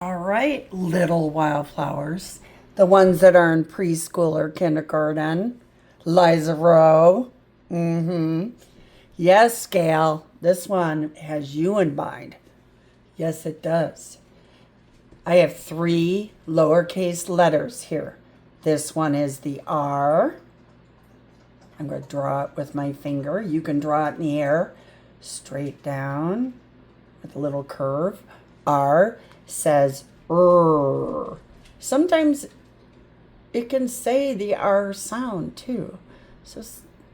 All right, little wildflowers, the ones that are in preschool or kindergarten. Liza Rowe. Yes, Gail, this one has you in mind. Yes, it does. I have three lowercase letters here. This one is the R. I'm going to draw it with my finger. You can draw it in the air, straight down with a little curve. R says R. Sometimes it can say the R sound too. So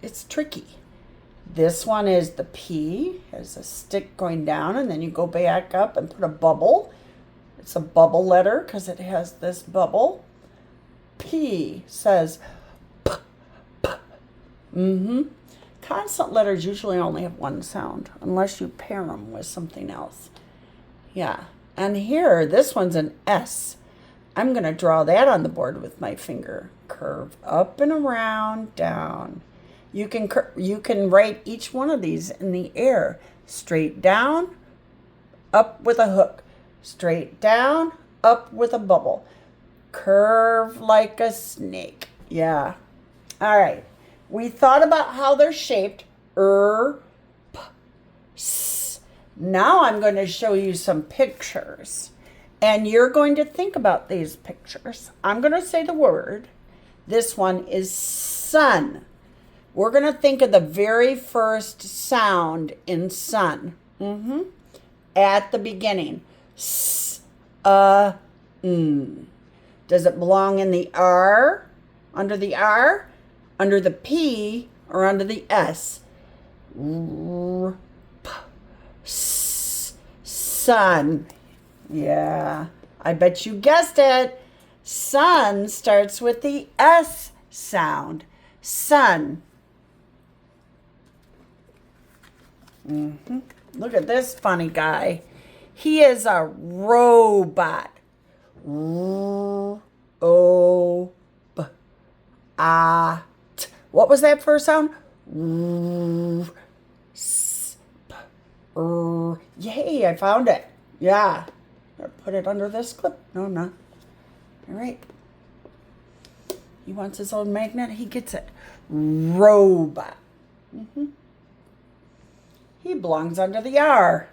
it's tricky. This one is the P. Has a stick going down, and then you go back up and put a bubble. It's a bubble letter because it has this bubble. P says P, P. Consonant letters usually only have one sound, unless you pair them with something else. Yeah. And here, this one's an S. I'm going to draw that on the board with my finger. Curve up and around, down. You can write each one of these in the air. Straight down, up with a hook. Straight down, up with a bubble. Curve like a snake. Yeah. All right. We thought about how they're shaped. P, S. Now I'm going to show you some pictures. And you're going to think about these pictures. I'm going to say the word. This one is sun. We're going to think of the very first sound in sun. At the beginning. S, n. Does it belong in the R? Under the R? Under the P? Or under the S? R, P, S, sun. Yeah, I bet you guessed it. Sun starts with the S sound. Sun. Look at this funny guy. He is a robot. R-O-B-A-T. What was that first sound? R-S-P-R. Yay, I found it. Yeah. Put it under this clip. No, I'm not. All right. He wants his own magnet. He gets it. Robot. He belongs under the R.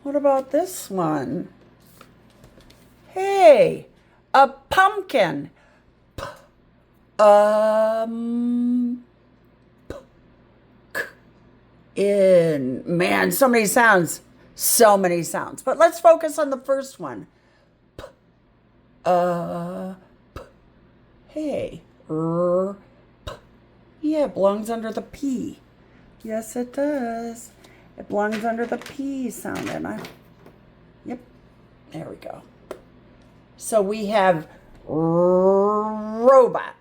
What about this one? Hey, a pumpkin. In. Man, so many sounds. So many sounds. But let's focus on the first one. P. Hey. P. Yeah, it belongs under the P. Yes, it does. It belongs under the P sound. Yep. There we go. So we have robot,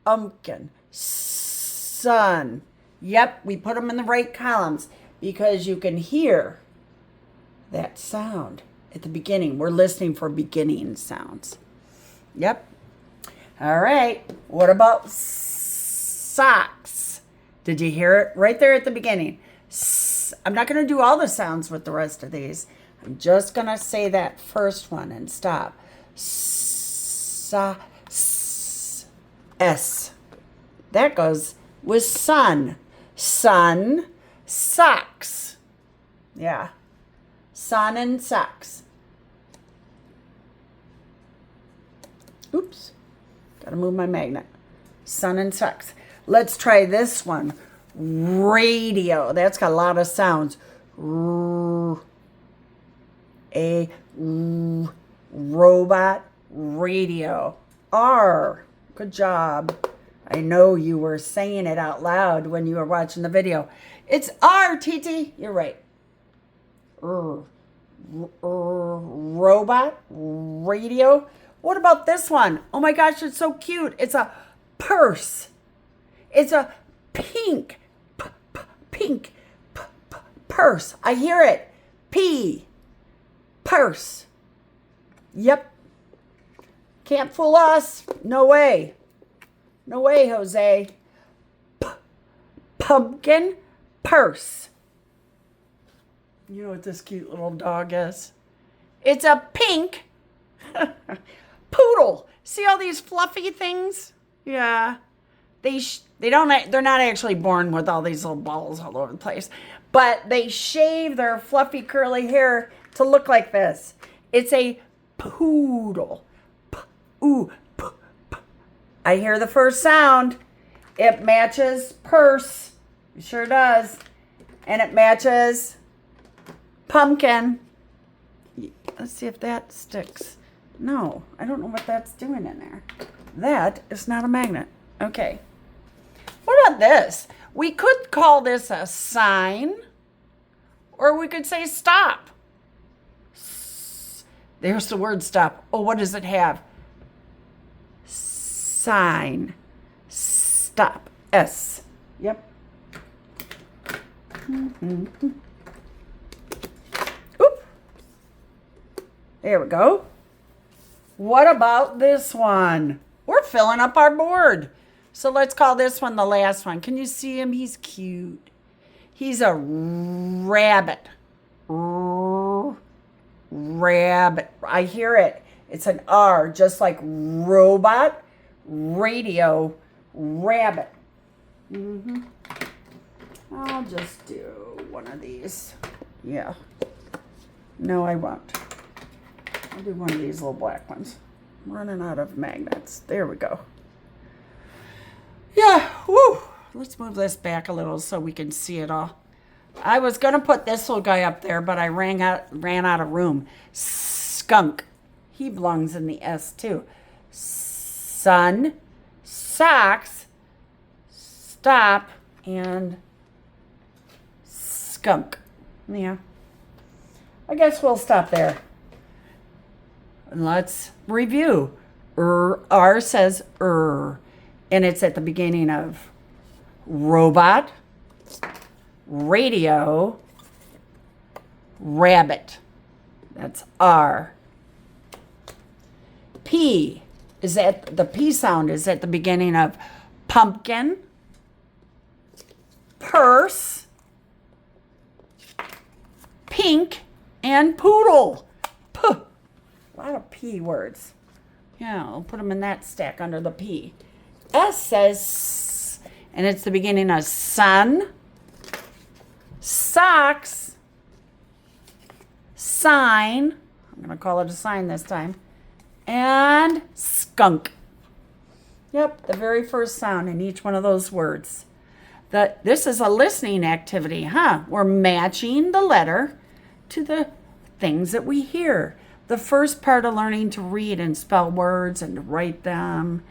pumpkin, sun. Yep, we put them in the right columns because you can hear that sound at the beginning. We're listening for beginning sounds. Yep. All right. What about socks? Did you hear it right there at the beginning? I'm not going to do all the sounds with the rest of these. I'm just going to say that first one and stop. S. That goes with sun. Sun, socks. Yeah. Sun and socks. Oops. Got to move my magnet. Sun and socks. Let's try this one. Radio. That's got a lot of sounds. Robot, radio. R. Good job. I know you were saying it out loud when you were watching the video. It's R, TT. You're right. Robot, radio. What about this one? Oh my gosh, it's so cute. It's a purse. It's a pink, pink purse. I hear it. P, purse. Yep. Can't fool us. No way. No way, Jose. Pumpkin purse. You know what this cute little dog is? It's a pink poodle. See all these fluffy things? Yeah. They're not actually born with all these little balls all over the place, but they shave their fluffy curly hair to look like this. It's a poodle. I hear the first sound. It matches purse. It sure does. And it matches pumpkin. Let's see if that sticks. No, I don't know what that's doing in there. That is not a magnet. Okay. What about this? We could call this a sign, or we could say stop. There's the word stop. Oh, what does it have? Sign. Stop. S. Yep. Oop. There we go. What about this one? We're filling up our board. So let's call this one the last one. Can you see him? He's cute. He's a rabbit. Rabbit. I hear it. It's an R, just like robot, radio, rabbit. I'll just do one of these. Yeah. No, I won't. I'll do one of these little black ones. I'm running out of magnets. There we go. Yeah, woo. Let's move this back a little so we can see it all. I was going to put this little guy up there, but I ran out of room. Skunk. He belongs in the S too. Sun, socks, stop, and skunk. Yeah. I guess we'll stop there. Let's review. R says and it's at the beginning of robot, radio, rabbit. That's R. P is at the P sound is at the beginning of pumpkin, purse, pink, and poodle. Puh. A lot of P words. Yeah, I'll put them in that stack under the P. S says, and it's the beginning of sun, socks, sign. I'm going to call it a sign this time. And skunk. Yep, the very first sound in each one of those words. This is a listening activity, huh? We're matching the letter to the things that we hear. The first part of learning to read and spell words and to write them,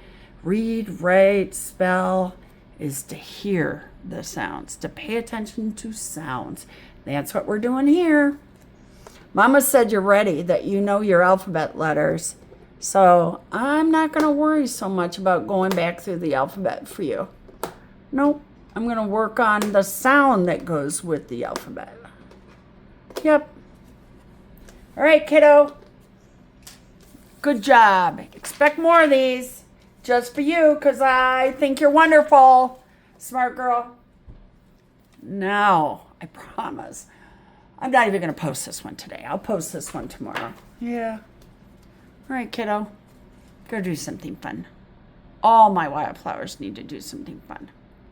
read, write, spell, is to hear the sounds, to pay attention to sounds. That's what we're doing here. Mama said you're ready, that you know your alphabet letters. So I'm not going to worry so much about going back through the alphabet for you. Nope. I'm going to work on the sound that goes with the alphabet. Yep. All right, kiddo. Good job. Expect more of these just for you because I think you're wonderful. Smart girl. No, I promise. I'm not even going to post this one today. I'll post this one tomorrow. Yeah. All right, kiddo. Go do something fun. All my wildflowers need to do something fun.